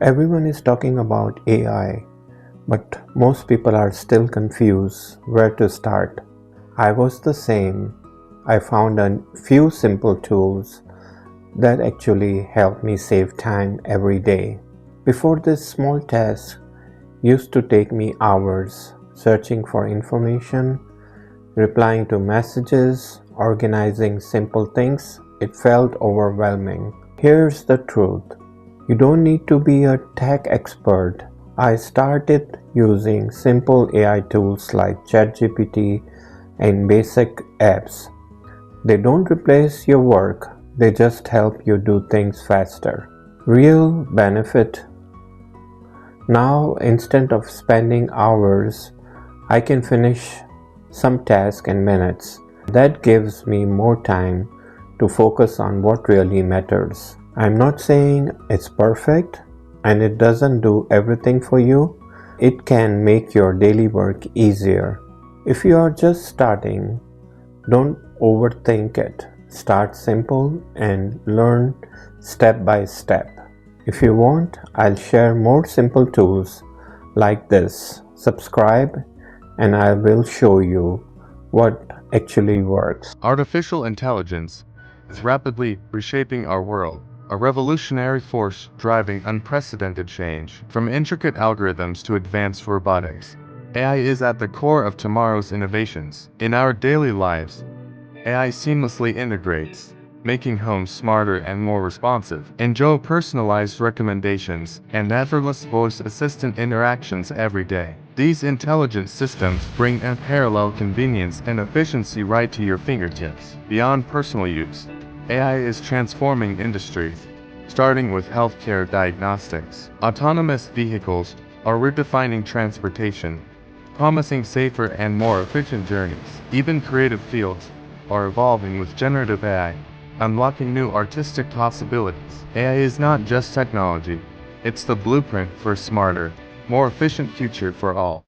Everyone is talking about AI, but most people are still confused where to start. I was the same. I found a few simple tools that actually help me save time every day. Before, this small task used to take me hours searching for information, replying to messages, organizing simple things. It felt overwhelming. Here's the truth. You don't need to be a tech expert. I started using simple AI tools like ChatGPT and basic apps. They don't replace your work, they just help you do things faster. Real benefit. Now, instead of spending hours, I can finish some task in minutes. That gives me more time to focus on what really matters. I'm not saying it's perfect and it doesn't do everything for you. It can make your daily work easier. If you are just starting, don't overthink it. Start simple and learn step by step. If you want, I'll share more simple tools like this. Subscribe and I will show you what actually works. Artificial intelligence is rapidly reshaping our world, a revolutionary force driving unprecedented change. From intricate algorithms to advanced robotics, AI is at the core of tomorrow's innovations. In our daily lives, AI seamlessly integrates, making homes smarter and more responsive. Enjoy personalized recommendations and effortless voice assistant interactions every day. These intelligent systems bring unparalleled convenience and efficiency right to your fingertips. Beyond personal use, AI is transforming industries, starting with healthcare diagnostics. Autonomous vehicles are redefining transportation, promising safer and more efficient journeys. Even creative fields are evolving with generative AI, unlocking new artistic possibilities. AI is not just technology, it's the blueprint for a smarter, more efficient future for all.